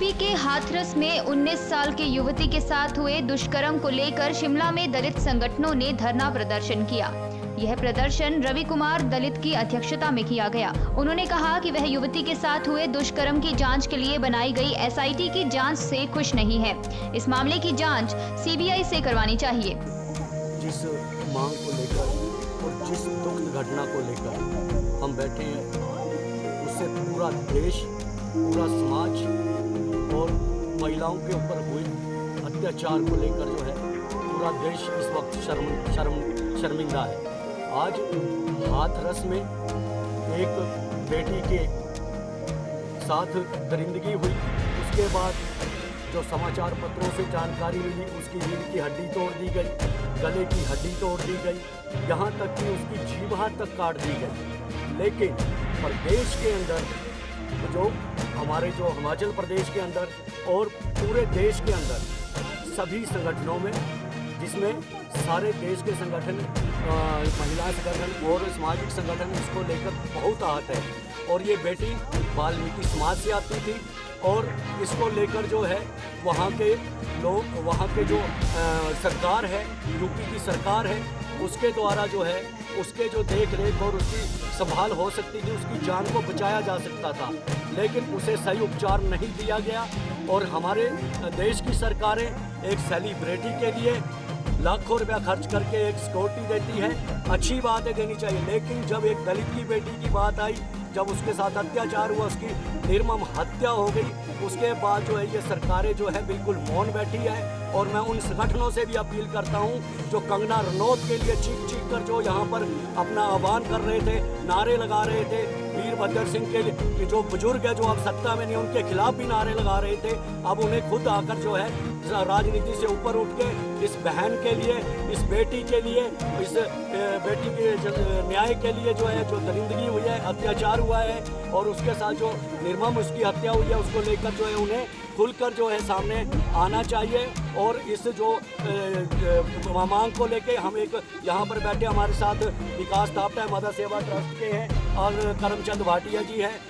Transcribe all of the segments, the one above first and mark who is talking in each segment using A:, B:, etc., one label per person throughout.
A: UP के हाथरस में 19 साल के युवती के साथ हुए दुष्कर्म को लेकर शिमला में दलित संगठनों ने धरना प्रदर्शन किया। यह प्रदर्शन रवि कुमार दलित की अध्यक्षता में किया गया। उन्होंने कहा कि वह युवती के साथ हुए दुष्कर्म की जांच के लिए बनाई गई एसआईटी की जांच से खुश नहीं है। इस मामले की जांच सीबीआई से करवानी चाहिए।
B: जिस मांग को लेकर और जिस दुखद घटना को लेकर हम बैठे हैं, उससे पूरा देश, पूरा समाज और महिलाओं के ऊपर हुए अत्याचार को लेकर जो है पूरा देश इस वक्त शर्मिंदा है। आज हाथरस में एक बेटी के साथ दरिंदगी हुई, उसके बाद जो समाचार पत्रों से जानकारी मिली, उसकी रीढ़ की हड्डी तोड़ दी गई, गले की हड्डी तोड़ दी गई, यहाँ तक कि उसकी जीभ तक काट दी गई। लेकिन प्रदेश के अंदर जो हमारे जो हिमाचल प्रदेश के अंदर और पूरे देश के अंदर सभी संगठनों में, जिसमें सारे देश के संगठन, महिला संगठन और सामाजिक संगठन इसको लेकर बहुत आहत है। और ये बेटी वाल्मीकि समाज से आती थी और इसको लेकर जो है वहाँ के लोग, वहाँ के जो सरकार है, यूपी की सरकार है, उसके द्वारा जो है उसके जो देख रेख और उसकी संभाल हो सकती थी, उसकी जान को बचाया जा सकता था, लेकिन उसे सही उपचार नहीं दिया गया। और हमारे देश की सरकारें एक सेलिब्रिटी के लिए लाखों रुपया खर्च करके एक सिक्योरिटी देती है, अच्छी बात है, देनी चाहिए। लेकिन जब एक दलित की बेटी की बात आई, जब उसके साथ अत्याचार हुआ, उसकी निर्मम हत्या हो गई, उसके बाद जो है ये सरकारें जो है बिल्कुल मौन बैठी है। और मैं उन संगठनों से भी अपील करता हूँ जो कंगना रनौत के लिए चीख कर जो यहाँ पर अपना आह्वान कर रहे थे, नारे लगा रहे थे, वीरभद्र सिंह के लिए जो बुजुर्ग है जो अब सत्ता में नहीं, उनके खिलाफ भी नारे लगा रहे थे, अब उन्हें खुद आकर जो है राजनीति से ऊपर उठ के इस बहन के लिए, इस बेटी के लिए, इस बेटी के न्याय के लिए जो है, जो दरिंदगी हुई है, अत्याचार हुआ है और उसके साथ जो निर्मम उसकी हत्या हुई है, उसको लेकर जो है उन्हें खुलकर जो है सामने आना चाहिए। और इस जो मांग को लेके हम एक यहाँ पर बैठे, हमारे साथ विकास ताप्टा है, मदर सेवा ट्रस्ट के हैं, और करमचंद भाटिया जी हैं,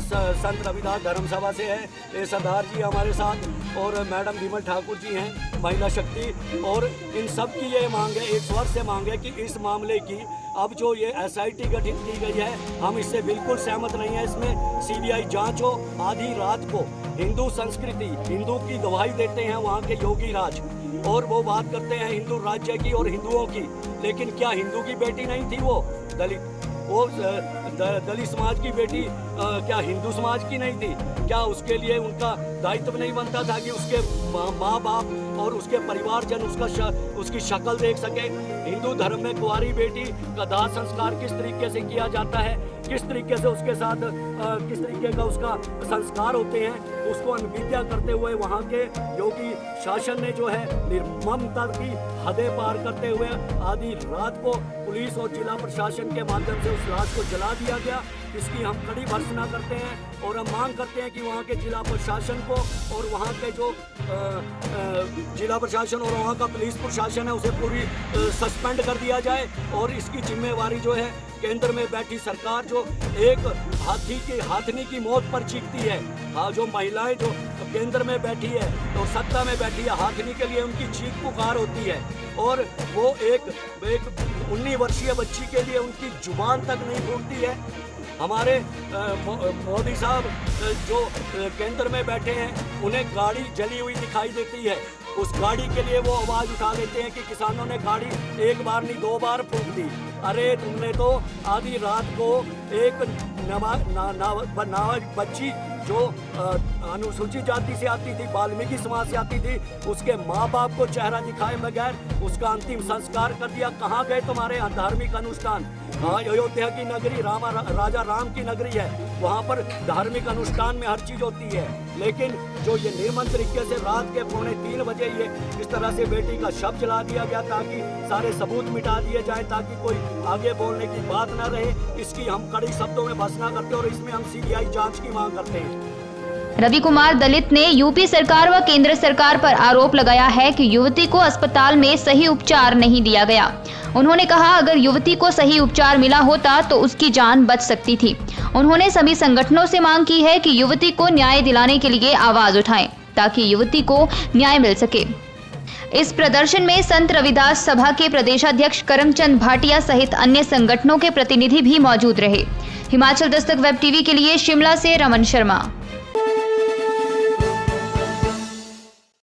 B: संत रविदास धर्म सभा से है, ये सरदार जी हमारे साथ, और मैडम विमल ठाकुर जी हैं, महिला शक्ति। और इन सब की ये मांग है, एक स्वर से मांग है कि इस मामले की अब जो ये एसआईटी गठित की गई है, हम इससे बिल्कुल सहमत नहीं है। इसमें सीबीआई जांच हो। आधी रात को हिंदू संस्कृति, हिंदू की गवाही देते हैं वहाँ के योगी राज, और वो बात करते हैं हिंदू राज्य की और हिंदुओं की, लेकिन क्या हिंदू की बेटी नहीं थी वो दलित? वो दलित समाज की बेटी क्या हिंदू समाज की नहीं थी? क्या उसके लिए उनका दायित्व नहीं बनता था कि उसके माँ बाप और उसके परिवारजन उसकी शक्ल देख सके? हिंदू धर्म में कुंवारी बेटी का दाह संस्कार किस तरीके से किया जाता है, किस तरीके से उसके साथ किस तरीके का उसका संस्कार होते हैं, उसको अनविद्या करते हुए वहाँ के योगी शासन ने जो है निर्ममता की हदें पार करते हुए आधी रात को पुलिस और जिला प्रशासन के माध्यम से उस लाश को जला दिया गया। इसकी हम कड़ी भर्त्सना करते हैं और हम मांग करते हैं कि वहाँ के जिला प्रशासन को और वहाँ के जो जिला प्रशासन और वहाँ का पुलिस प्रशासन है उसे पूरी सस्पेंड कर दिया जाए। और इसकी जिम्मेवारी जो है केंद्र में बैठी सरकार, जो एक हाथनी की मौत पर चीखती है, हाँ, जो महिलाएं जो केंद्र में बैठी है और सत्ता में बैठी है, हाथनी के लिए उनकी चीख पुकार होती है, और वो एक 19 वर्षीय बच्ची के लिए उनकी जुबान तक नहीं फूटती है। हमारे मोदी साहब जो केंद्र में बैठे हैं, उन्हें गाड़ी जली हुई दिखाई देती है, उस गाड़ी के लिए वो आवाज़ उठा लेते हैं कि किसानों ने गाड़ी एक बार नहीं 2 बार फूंक दी। अरे तुमने तो आधी रात को एक बच्ची जो अनुसूचित जाति से आती थी, वाल्मीकि समाज से आती थी, उसके माँ बाप को चेहरा दिखाए बगैर उसका अंतिम संस्कार कर दिया। कहाँ गए तुम्हारे धार्मिक अनुष्ठान? अयोध्या की नगरी, राजा राम की नगरी है, वहाँ पर धार्मिक अनुष्ठान में हर चीज़ होती है, लेकिन जो ये निर्मम तरीके से रात के 2:45 बजे ये इस तरह से बेटी का शव जला दिया गया ताकि सारे सबूत मिटा दिए जाएं, ताकि कोई आगे बोलने की बात न रहे, इसकी हम कड़ी शब्दों में भर्त्सना करते हैं और इसमें हम सीबीआई जांच की मांग करते हैं।
A: रवि कुमार दलित ने यूपी सरकार व केंद्र सरकार पर आरोप लगाया है कि युवती को अस्पताल में सही उपचार नहीं दिया गया। उन्होंने कहा, अगर युवती को सही उपचार मिला होता तो उसकी जान बच सकती थी। उन्होंने सभी संगठनों से मांग की है कि युवती को न्याय दिलाने के लिए आवाज उठाएं, ताकि युवती को न्याय मिल सके। इस प्रदर्शन में संत रविदास सभा के प्रदेशाध्यक्ष करमचंद भाटिया सहित अन्य संगठनों के प्रतिनिधि भी मौजूद रहे। हिमाचल दस्तक वेब टीवी के लिए शिमला से रमन शर्मा।